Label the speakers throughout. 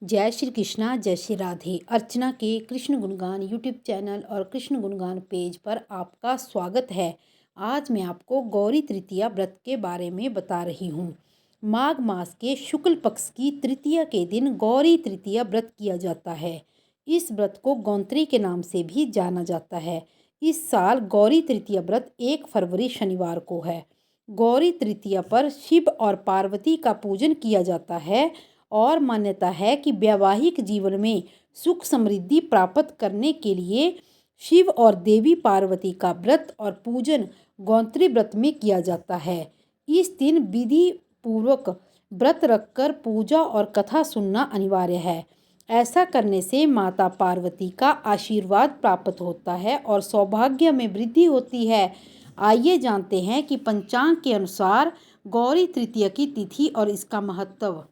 Speaker 1: जय श्री कृष्णा, जय श्री राधे। अर्चना के कृष्ण गुणगान यूट्यूब चैनल और कृष्ण गुणगान पेज पर आपका स्वागत है। आज मैं आपको गौरी तृतीया व्रत के बारे में बता रही हूँ। माघ मास के शुक्ल पक्ष की तृतीया के दिन गौरी तृतीया व्रत किया जाता है। इस व्रत को गौंत्री के नाम से भी जाना जाता है। इस साल गौरी तृतीया व्रत 1 फरवरी शनिवार को है। गौरी तृतीया पर शिव और पार्वती का पूजन किया जाता है और मान्यता है कि वैवाहिक जीवन में सुख समृद्धि प्राप्त करने के लिए शिव और देवी पार्वती का व्रत और पूजन गौंत्री व्रत में किया जाता है। इस दिन विधि पूर्वक व्रत रखकर पूजा और कथा सुनना अनिवार्य है। ऐसा करने से माता पार्वती का आशीर्वाद प्राप्त होता है और सौभाग्य में वृद्धि होती है। आइए जानते हैं कि पंचांग के अनुसार गौरी तृतीया की तिथि और इसका महत्व।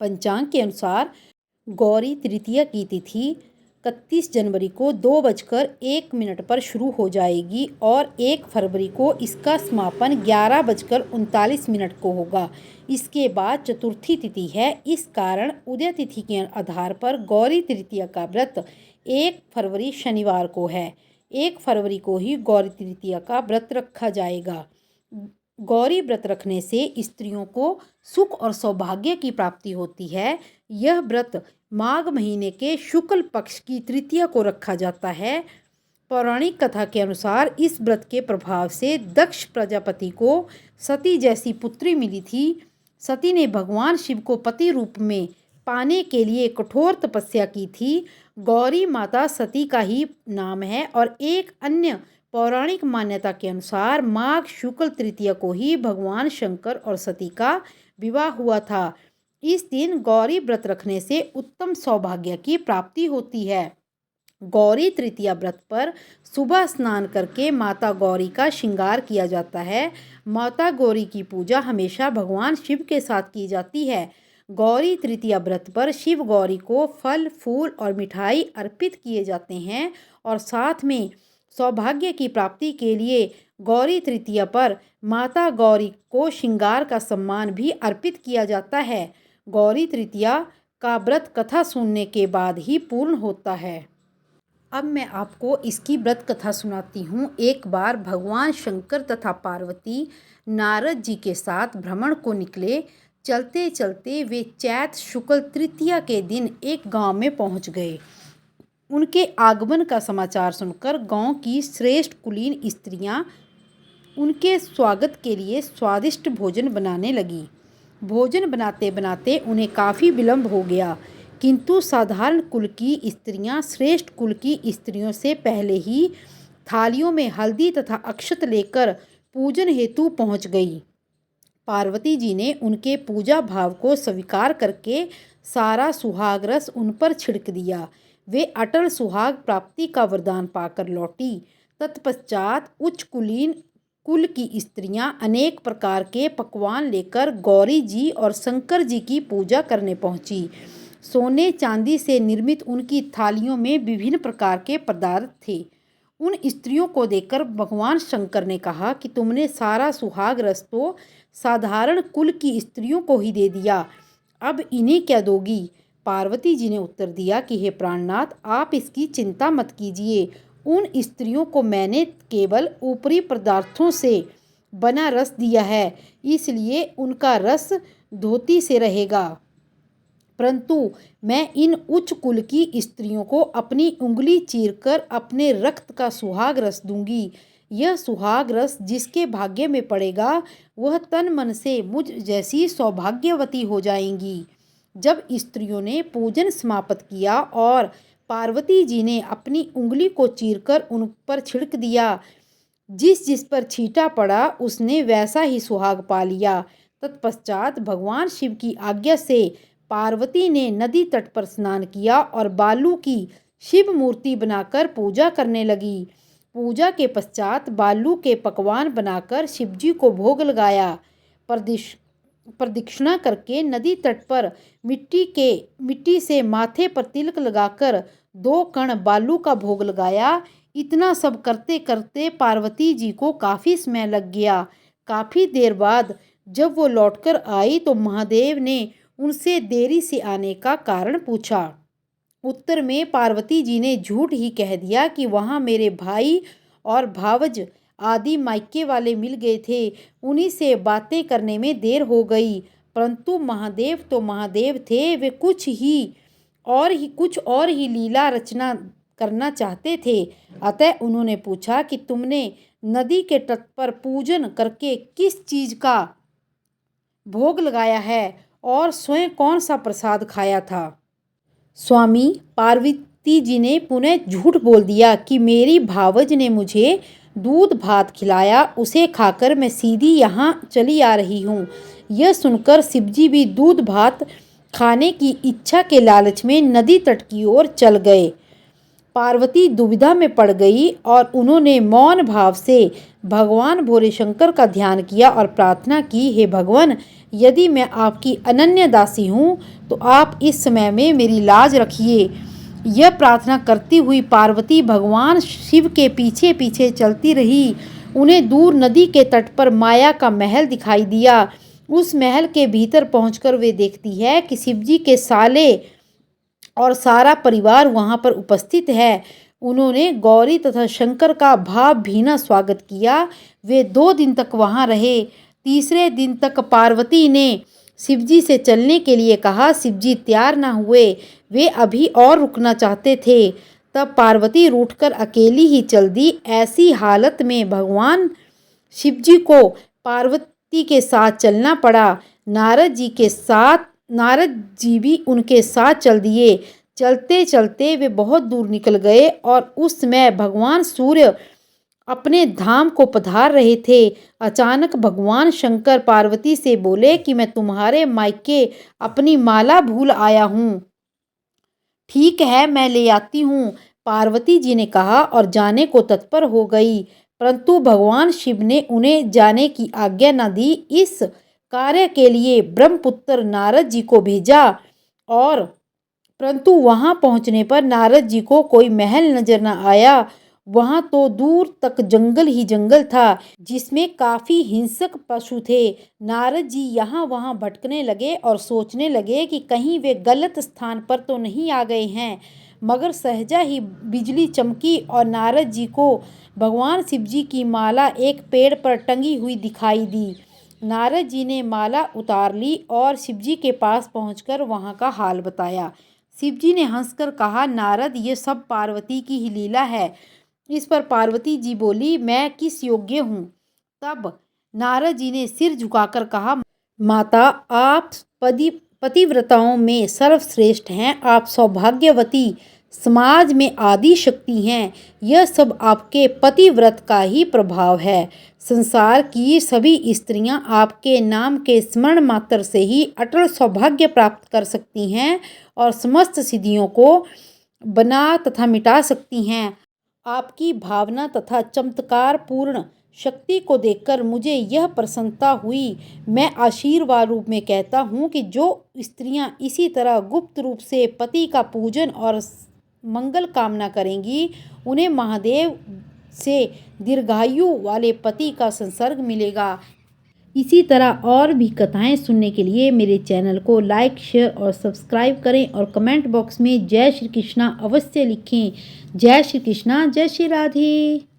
Speaker 1: पंचांग के अनुसार गौरी तृतीया की तिथि 31 जनवरी को 2:01 पर शुरू हो जाएगी और 1 फरवरी को इसका समापन 11:39 को होगा। इसके बाद चतुर्थी तिथि है। इस कारण उदय तिथि के आधार पर गौरी तृतीया का व्रत 1 फरवरी शनिवार को है। 1 फरवरी को ही गौरी तृतीया का व्रत रखा जाएगा। गौरी व्रत रखने से स्त्रियों को सुख और सौभाग्य की प्राप्ति होती है। यह व्रत माघ महीने के शुक्ल पक्ष की तृतीया को रखा जाता है। पौराणिक कथा के अनुसार इस व्रत के प्रभाव से दक्ष प्रजापति को सती जैसी पुत्री मिली थी। सती ने भगवान शिव को पति रूप में पाने के लिए कठोर तपस्या की थी। गौरी माता सती का ही नाम है और एक अन्य पौराणिक मान्यता के अनुसार माघ शुक्ल तृतीया को ही भगवान शंकर और सती का विवाह हुआ था। इस दिन गौरी व्रत रखने से उत्तम सौभाग्य की प्राप्ति होती है। गौरी तृतीया व्रत पर सुबह स्नान करके माता गौरी का श्रृंगार किया जाता है। माता गौरी की पूजा हमेशा भगवान शिव के साथ की जाती है। गौरी तृतीया व्रत पर शिव गौरी को फल, फूल और मिठाई अर्पित किए जाते हैं और साथ में सौभाग्य की प्राप्ति के लिए गौरी तृतीया पर माता गौरी को श्रृंगार का सम्मान भी अर्पित किया जाता है। गौरी तृतीया का व्रत कथा सुनने के बाद ही पूर्ण होता है। अब मैं आपको इसकी व्रत कथा सुनाती हूँ। एक बार भगवान शंकर तथा पार्वती नारद जी के साथ भ्रमण को निकले। चलते चलते वे चैत शुक्ल तृतीया के दिन एक गांव में पहुँच गए। उनके आगमन का समाचार सुनकर गांव की श्रेष्ठ कुलीन स्त्रियां उनके स्वागत के लिए स्वादिष्ट भोजन बनाने लगी। भोजन बनाते बनाते उन्हें काफ़ी विलंब हो गया, किंतु साधारण कुल की स्त्रियां श्रेष्ठ कुल की स्त्रियों से पहले ही थालियों में हल्दी तथा अक्षत लेकर पूजन हेतु पहुंच गई। पार्वती जी ने उनके पूजा भाव को स्वीकार करके सारा सुहाग रस उन पर छिड़क दिया। वे अटल सुहाग प्राप्ति का वरदान पाकर लौटी। तत्पश्चात उच्च कुलीन कुल की स्त्रियां अनेक प्रकार के पकवान लेकर गौरी जी और शंकर जी की पूजा करने पहुंची। सोने चांदी से निर्मित उनकी थालियों में विभिन्न प्रकार के पदार्थ थे। उन स्त्रियों को देखकर भगवान शंकर ने कहा कि तुमने सारा सुहाग रस तो साधारण कुल की स्त्रियों को ही दे दिया, अब इन्हें क्या दोगी? पार्वती जी ने उत्तर दिया कि हे प्राणनाथ, आप इसकी चिंता मत कीजिए। उन स्त्रियों को मैंने केवल ऊपरी पदार्थों से बना रस दिया है, इसलिए उनका रस धोती से रहेगा, परंतु मैं इन उच्च कुल की स्त्रियों को अपनी उंगली चीरकर अपने रक्त का सुहाग रस दूंगी। यह सुहाग रस जिसके भाग्य में पड़ेगा वह तन मन से मुझ जैसी सौभाग्यवती हो जाएंगी। जब स्त्रियों ने पूजन समाप्त किया और पार्वती जी ने अपनी उंगली को चीरकर उन पर छिड़क दिया, जिस जिस पर छींटा पड़ा उसने वैसा ही सुहाग पा लिया। तत्पश्चात भगवान शिव की आज्ञा से पार्वती ने नदी तट पर स्नान किया और बालू की शिव मूर्ति बनाकर पूजा करने लगी। पूजा के पश्चात बालू के पकवान बनाकर शिवजी को भोग लगाया। प्रदक्षिणा करके नदी तट पर मिट्टी से माथे पर तिलक लगाकर 2 कण बालू का भोग लगाया। इतना सब करते करते पार्वती जी को काफ़ी समय लग गया। काफ़ी देर बाद जब वो लौटकर आई तो महादेव ने उनसे देरी से आने का कारण पूछा। उत्तर में पार्वती जी ने झूठ ही कह दिया कि वहाँ मेरे भाई और भावज आदि मायके वाले मिल गए थे, उन्हीं से बातें करने में देर हो गई। परंतु महादेव तो महादेव थे, वे कुछ और ही लीला रचना करना चाहते थे। अतः उन्होंने पूछा कि तुमने नदी के तट पर पूजन करके किस चीज का भोग लगाया है और स्वयं कौन सा प्रसाद खाया था। स्वामी पार्वती जी ने पुनः झूठ बोल दिया कि मेरी भावज ने मुझे दूध भात खिलाया, उसे खाकर मैं सीधी यहाँ चली आ रही हूँ। यह सुनकर शिवजी भी दूध भात खाने की इच्छा के लालच में नदी तट की ओर चल गए। पार्वती दुविधा में पड़ गई और उन्होंने मौन भाव से भगवान भोले शंकर का ध्यान किया और प्रार्थना की, हे भगवान, यदि मैं आपकी अनन्य दासी हूँ तो आप इस समय में मेरी लाज रखिए। यह प्रार्थना करती हुई पार्वती भगवान शिव के पीछे पीछे चलती रही। उन्हें दूर नदी के तट पर माया का महल दिखाई दिया। उस महल के भीतर पहुंचकर वे देखती है कि शिवजी के साले और सारा परिवार वहां पर उपस्थित है। उन्होंने गौरी तथा शंकर का भावभीना स्वागत किया। वे 2 दिन तक वहां रहे। तीसरे दिन तक पार्वती ने शिवजी से चलने के लिए कहा। शिवजी तैयार न हुए, वे अभी और रुकना चाहते थे। तब पार्वती रूठकर अकेली ही चल दी। ऐसी हालत में भगवान शिवजी को पार्वती के साथ चलना पड़ा। नारद जी भी उनके साथ चल दिए। चलते चलते वे बहुत दूर निकल गए और उस समय भगवान सूर्य अपने धाम को पधार रहे थे। अचानक भगवान शंकर पार्वती से बोले कि मैं तुम्हारे मायके अपनी माला भूल आया हूँ। ठीक है, मैं ले आती हूँ, पार्वती जी ने कहा और जाने को तत्पर हो गई। परंतु भगवान शिव ने उन्हें जाने की आज्ञा न दी। इस कार्य के लिए ब्रह्मपुत्र नारद जी को भेजा और परंतु वहां पहुंचने पर नारद जी को कोई महल नजर न आया। वहां तो दूर तक जंगल ही जंगल था, जिसमें काफी हिंसक पशु थे। नारद जी यहाँ वहां भटकने लगे और सोचने लगे कि कहीं वे गलत स्थान पर तो नहीं आ गए हैं। मगर सहजा ही बिजली चमकी और नारद जी को भगवान शिव जी की माला एक पेड़ पर टंगी हुई दिखाई दी। नारद जी ने माला उतार ली और शिवजी के पास पहुंचकर वहां का हाल बताया। शिवजी ने हंसकर कहा, नारद, ये सब पार्वती की ही लीला है। इस पर पार्वती जी बोली, मैं किस योग्य हूँ। तब नारद जी ने सिर झुकाकर कहा, माता, आप पतिव्रताओं में सर्वश्रेष्ठ हैं। आप सौभाग्यवती, समाज में आदि शक्ति हैं। यह सब आपके पतिव्रत का ही प्रभाव है। संसार की सभी स्त्रियां आपके नाम के स्मरण मात्र से ही अटल सौभाग्य प्राप्त कर सकती हैं और समस्त सिद्धियों को बना तथा मिटा सकती हैं। आपकी भावना तथा चमत्कार पूर्ण शक्ति को देखकर मुझे यह प्रसन्नता हुई। मैं आशीर्वाद रूप में कहता हूँ कि जो स्त्रियां इसी तरह गुप्त रूप से पति का पूजन और मंगल कामना करेंगी, उन्हें महादेव से दीर्घायु वाले पति का संसर्ग मिलेगा। इसी तरह और भी कथाएं सुनने के लिए मेरे चैनल को लाइक, शेयर और सब्सक्राइब करें और कमेंट बॉक्स में जय श्री कृष्णा अवश्य लिखें। जय श्री कृष्णा, जय श्री राधे।